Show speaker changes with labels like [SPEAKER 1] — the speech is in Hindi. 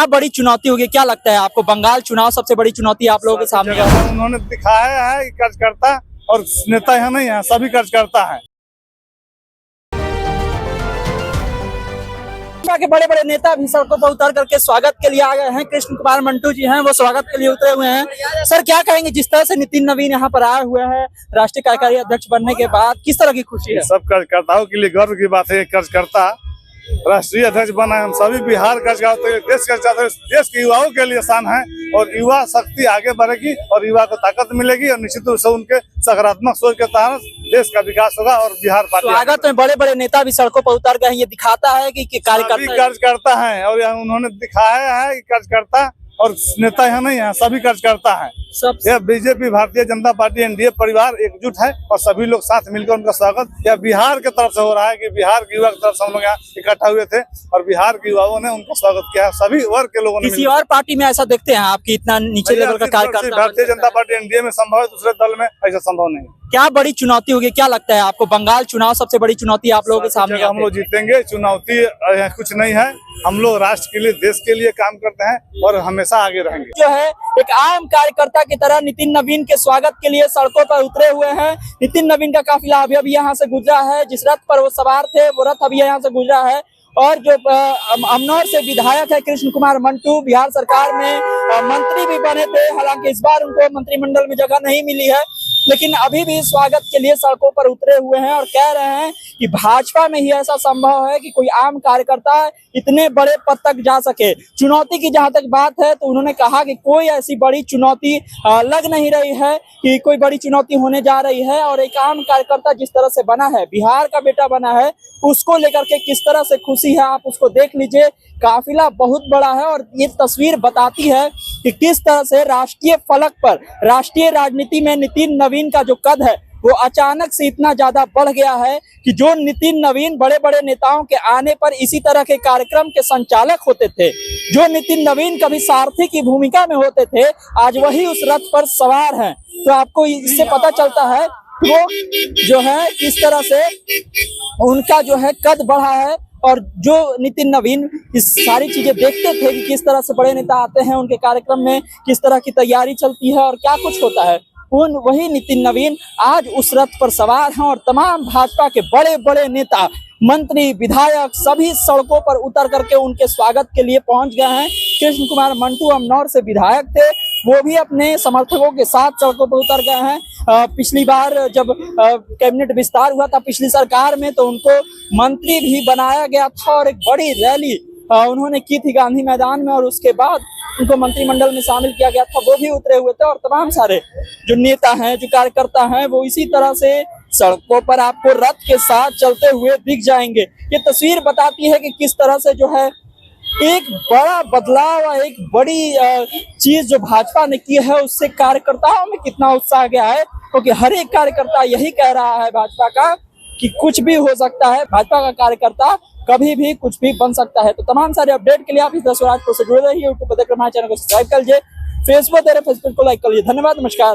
[SPEAKER 1] क्या बड़ी चुनौती होगी, क्या लगता है आपको? बंगाल चुनाव सबसे बड़ी चुनौती आप लोगों के सामने है।
[SPEAKER 2] उन्होंने दिखाया है कि कार्यकर्ता और नेता यहाँ नहीं है, सभी कार्यकर्ता है।
[SPEAKER 1] के बड़े बड़े नेता भी सड़कों पर उतर करके स्वागत के लिए आ गए हैं। कृष्ण कुमार मंटू जी हैं, वो स्वागत के लिए उतरे हुए हैं। सर क्या कहेंगे, जिस तरह से नितिन नवीन यहाँ पर आए हुए हैं राष्ट्रीय कार्यकारी अध्यक्ष बनने के बाद, किस तरह की खुशी है?
[SPEAKER 2] सब कार्यकर्ताओं के लिए गर्व की बात है। कार्यकर्ता राष्ट्रीय अध्यक्ष बना है, हम सभी बिहार कार्यकर्ता देश के युवाओं के लिए शान है और युवा शक्ति आगे बढ़ेगी और युवा को ताकत मिलेगी और निश्चित रूप से उनके सकारात्मक सोच के तहत देश का विकास होगा और बिहार पार्टी।
[SPEAKER 1] स्वागत में बड़े बड़े नेता भी सड़कों पर उतर गए हैं, ये दिखाता है कि
[SPEAKER 2] कार्यकर्ता है और उन्होंने दिखाया है कि कार्यकर्ता और नेता यहाँ नहीं है, सभी कार्यकर्ता है। यह BJP Bharatiya Janata party NDA परिवार एकजुट है और सभी लोग साथ मिलकर उनका स्वागत यह बिहार की तरफ से हो रहा है कि बिहार के युवा की तरफ से हम लोग यहाँ इकट्ठा हुए थे और बिहार के युवाओं ने उनका स्वागत किया। सभी वर्ग के लोगों ने।
[SPEAKER 1] किसी और पार्टी में ऐसा देखते हैं आपकी इतना नीचे लेवल का कार्यकर्ता?
[SPEAKER 2] भारतीय जनता पार्टी एनडीए में संभव है, दूसरे दल में ऐसा संभव नहीं।
[SPEAKER 1] क्या बड़ी चुनौती होगी, क्या लगता है आपको? बंगाल चुनाव सबसे बड़ी चुनौती आप लोगों के सामने।
[SPEAKER 2] हम लोग जीतेंगे, चुनौती कुछ नहीं है। हम लोग राष्ट्र के लिए, देश के लिए काम करते हैं और हमेशा आगे रहेंगे।
[SPEAKER 1] जो है एक आम कार्यकर्ता की तरह नितिन नवीन के स्वागत के लिए सड़कों पर उतरे हुए हैं। नितिन नवीन का काफिला अभी यहाँ से गुजरा है, जिस रथ पर वो सवार थे वो रथ अभी यहाँ से गुजरा है। और जो अमनौर से विधायक है कृष्ण कुमार मंटू, बिहार सरकार में मंत्री भी बने थे, हालांकि इस बार उनको मंत्रिमंडल में जगह नहीं मिली है, लेकिन अभी भी स्वागत के लिए सड़कों पर उतरे हुए हैं और कह रहे हैं कि भाजपा में ही ऐसा संभव है कि कोई आम कार्यकर्ता इतने बड़े पद तक जा सके। चुनौती की जहां तक बात है तो उन्होंने कहा कि कोई ऐसी बड़ी चुनौती लग नहीं रही है कि कोई बड़ी चुनौती होने जा रही है। और एक आम कार्यकर्ता जिस तरह से बना है, बिहार का बेटा बना है, उसको लेकर के किस तरह से खुशी है आप उसको देख लीजिए। काफिला बहुत बड़ा है और ये तस्वीर बताती है कि किस तरह से राष्ट्रीय फलक पर, राष्ट्रीय राजनीति में नितिन नवीन का जो कद है वो अचानक से इतना ज्यादा बढ़ गया है कि जो नितिन नवीन बड़े बड़े नेताओं के आने पर इसी तरह के कार्यक्रम के संचालक होते थे, जो नितिन नवीन कभी सारथी की भूमिका में होते थे, आज वही उस रथ पर सवार हैं। तो आपको इससे पता चलता है वो जो है किस तरह से उनका जो है कद बढ़ा है। और जो नितिन नवीन इस सारी चीजें देखते थे कि किस तरह से बड़े नेता आते हैं, उनके कार्यक्रम में किस तरह की तैयारी चलती है और क्या कुछ होता है, वही नितिन नवीन आज उस रथ पर सवार हैं और तमाम भाजपा के बड़े बड़े नेता, मंत्री, विधायक सभी सड़कों पर उतर करके उनके स्वागत के लिए पहुंच गए हैं। कृष्ण कुमार मंटू अमनौर से विधायक थे, वो भी अपने समर्थकों के साथ सड़कों पर उतर गए हैं। पिछली बार जब कैबिनेट विस्तार हुआ था पिछली सरकार में, तो उनको मंत्री भी बनाया गया था और एक बड़ी रैली उन्होंने की थी गांधी मैदान में और उसके बाद उनको मंत्रिमंडल में शामिल किया गया था। वो भी उतरे हुए थे और तमाम सारे जो नेता हैं, जो कार्यकर्ता हैं, वो इसी तरह से सड़कों पर आपको रथ के साथ चलते हुए दिख जाएंगे। ये तस्वीर बताती है कि किस तरह से जो है एक बड़ा बदलाव, एक बड़ी चीज जो भाजपा ने की है उससे कार्यकर्ताओं में कितना उत्साह गया है, क्योंकि हर एक कार्यकर्ता यही कह रहा है भाजपा का कि कुछ भी हो सकता है, भाजपा का कार्यकर्ता कभी भी कुछ भी बन सकता है। तो तमाम सारे अपडेट के लिए आप इस स्वराज से जुड़े रहिए। यूट्यूब पर देखकर हमारे चैनल को सब्सक्राइब कर लीजिए, फेसबुक को लाइक कर लीजिए। धन्यवाद, नमस्कार।